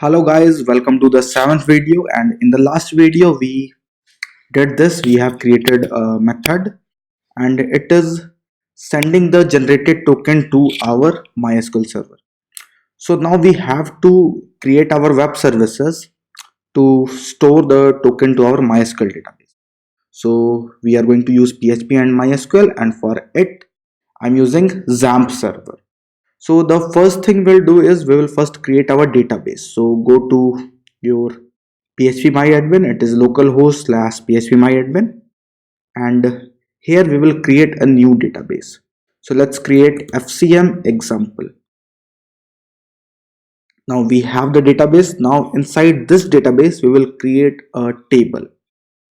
Hello guys, welcome to the seventh video. And in the last video we did this. We have created a method and it is sending the generated token to our MySQL server. So now we have to create our web services to store the token to our MySQL database. So we are going to use PHP and MySQL, and for it I'm using XAMPP server. So the first thing we'll do is we will first create our database. So go to your phpMyAdmin. It is localhost / phpMyAdmin, and here we will create a new database. So let's create FCM example. Now we have the database. Now inside this database we will create a table.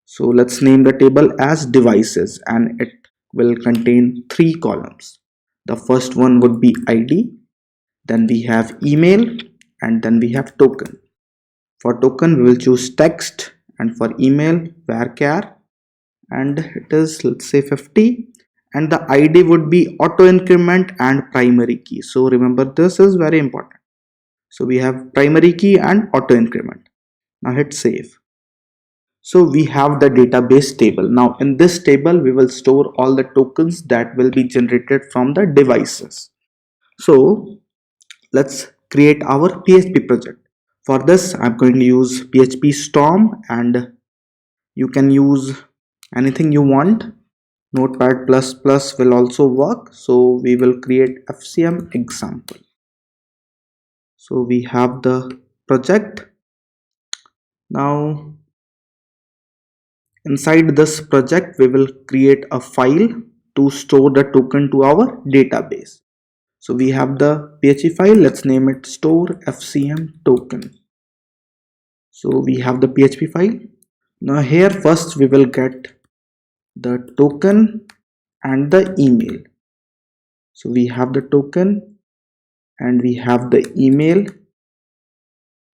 So let's name the table as devices, and it will contain 3 columns. The first one would be ID, then we have email, and then we have token. For token we will choose text, and for email varchar, and it is, let's say, 50, and the ID would be auto increment and primary key. So remember, this is very important. So we have primary key and auto increment. Now hit save. So we have the database table. Now in this table we will store all the tokens that will be generated from the devices. So let's create our PHP project. For this I'm going to use PHP Storm, and you can use anything you want. Notepad++ will also work. So we will create FCM example. So we have the project. Now inside this project we will create a file to store the token to our database. So we have the PHP file. Let's name it store FCM token. So we have the PHP file. Now here first we will get the token and the email. So we have the token and we have the email,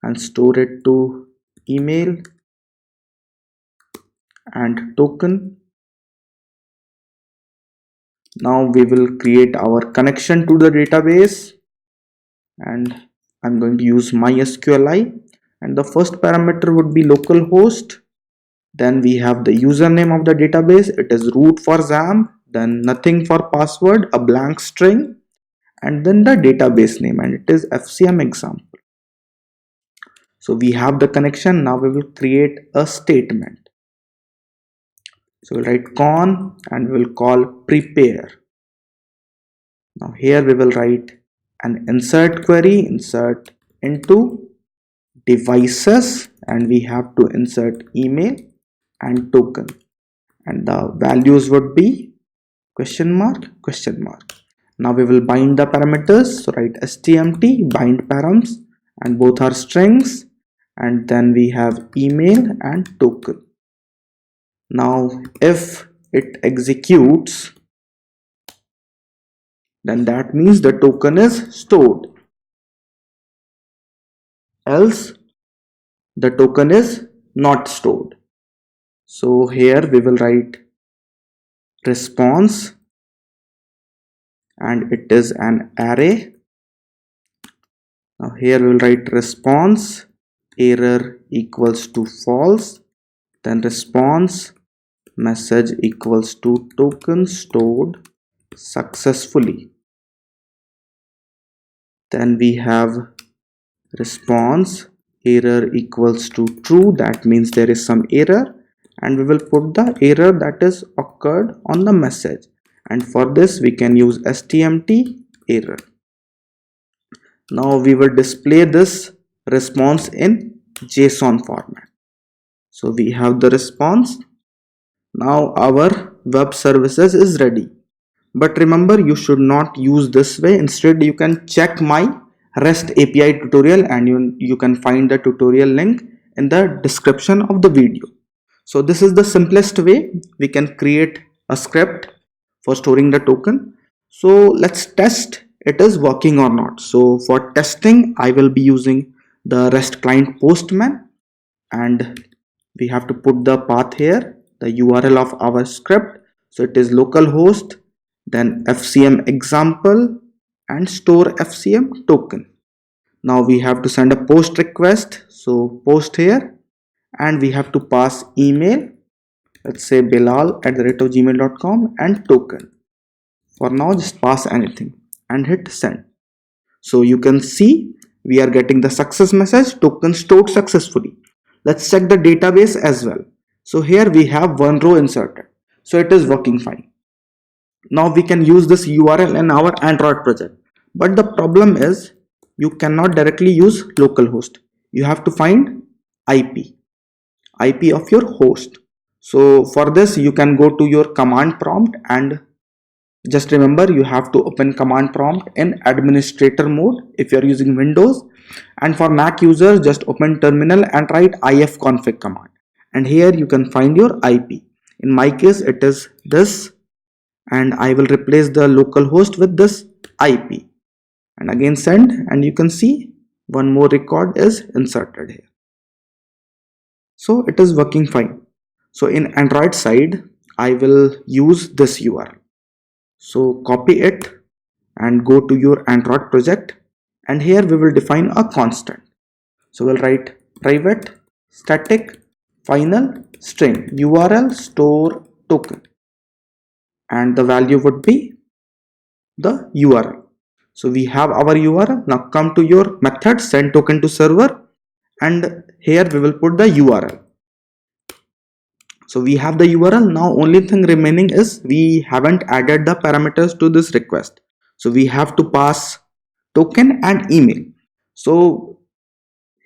and store it to email and token. Now we will create our connection to the database, and I'm going to use MySQLi, and the first parameter would be localhost. Then we have the username of the database. It is root for XAMPP, then nothing for password, a blank string, and then the database name, and it is FCM example. So we have the connection. Now we will create a statement. So we'll write con and we'll call prepare. Now here we will write an insert query, insert into devices, and we have to insert email and token, and the values would be question mark, question mark. Now we will bind the parameters. So write stmt bind params, and both are strings, and then we have email and token. Now if it executes, then that means the token is stored, else the token is not stored. So here we will write response, and it is an array. Now here we will write response error equals to false, then response message equals to token stored successfully. Then we have response error equals to true, that means there is some error, and we will put the error that is occurred on the message, and for this we can use stmt error. Now we will display this response in JSON format. So we have the response. Now our web services is ready. But remember, you should not use this way. Instead you can check my REST API tutorial, and you can find the tutorial link in the description of the video. So this is the simplest way we can create a script for storing the token. So let's test it is working or not. So for testing I will be using the REST client Postman, and we have to put the path here, the URL of our script. So it is localhost, then FCM example, and store FCM token. Now we have to send a post request, so post here, and we have to pass email. Let's say bilal@gmail.com and token. For now, just pass anything and hit send. So you can see we are getting the success message, token stored successfully. Let's check the database as well. So here we have one row inserted, so it is working fine. Now we can use this URL in our Android project, but the problem is you cannot directly use localhost. You have to find IP of your host. So for this you can go to your command prompt, and just remember you have to open command prompt in administrator mode if you are using Windows, and for Mac users just open terminal and write ifconfig command, and here you can find your IP. In my case it is this, and I will replace the localhost with this IP, and again send, and you can see one more record is inserted here. So it is working fine. So in Android side I will use this URL. So copy it and go to your Android project, and here we will define a constant. So we'll write private static final string URL store token, and the value would be the URL. So we have our URL. Now come to your method send token to server, and here we will put the URL. So we have the URL. Now only thing remaining is we haven't added the parameters to this request. So we have to pass token and email. So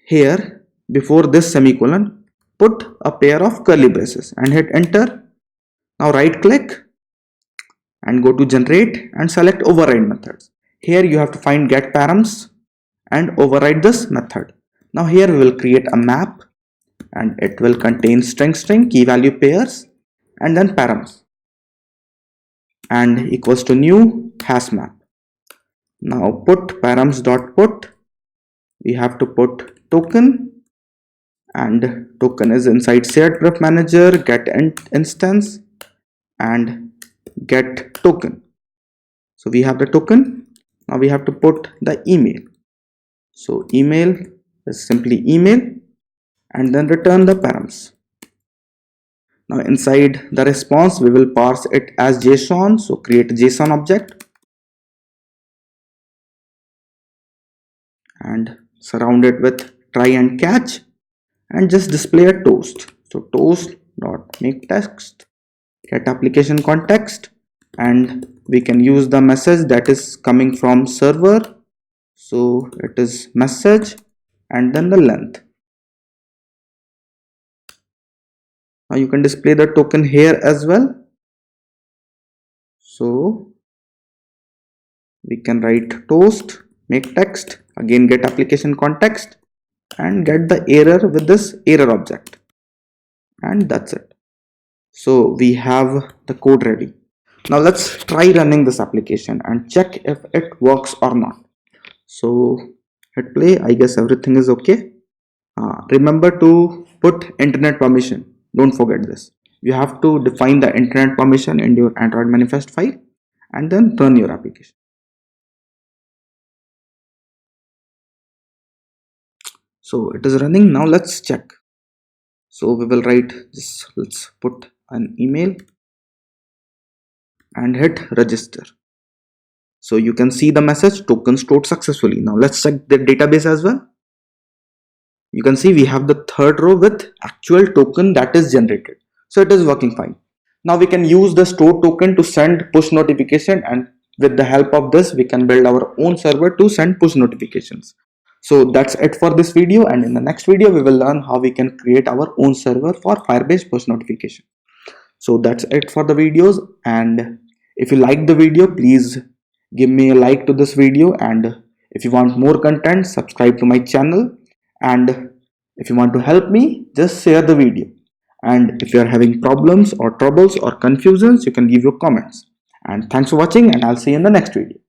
here before this semicolon put a pair of curly braces and hit enter. Now right click and go to generate and select override methods. Here you have to find get params and override this method. Now here we will create a map, and it will contain string key value pairs and then params, and equals to new hash map. Now put params.put, we have to put token, and token is inside shared pref manager, get instance and get token. So we have the token. Now we have to put the email. So email is simply email, and then return the params. Now inside the response we will parse it as JSON. So create a JSON object and surround it with try and catch, and just display a toast. So toast dot make text get application context, and we can use the message that is coming from server. So it is message and then the length. Now you can display the token here as well. So we can write toast make text, again get application context, and get the error with this error object, and that's it. So we have the code ready. Now let's try running this application and check if it works or not. So hit play. I guess everything is okay. Remember to put internet permission. Don't forget this. You have to define the internet permission in your Android manifest file, and then run your application. So it is running. Now let's check. So we will write this. Let's put an email and hit register. So you can see the message token stored successfully. Now let's check the database as well. You can see we have the third row with actual token that is generated. So it is working fine. Now we can use the stored token to send push notification, and with the help of this we can build our own server to send push notifications. So that's it for this video, and in the next video we will learn how we can create our own server for Firebase push notification. So that's it for the videos, and if you like the video, please give me a like to this video, and if you want more content, subscribe to my channel, and if you want to help me, just share the video. And if you are having problems or troubles or confusions, you can leave your comments. And thanks for watching, and I'll see you in the next video.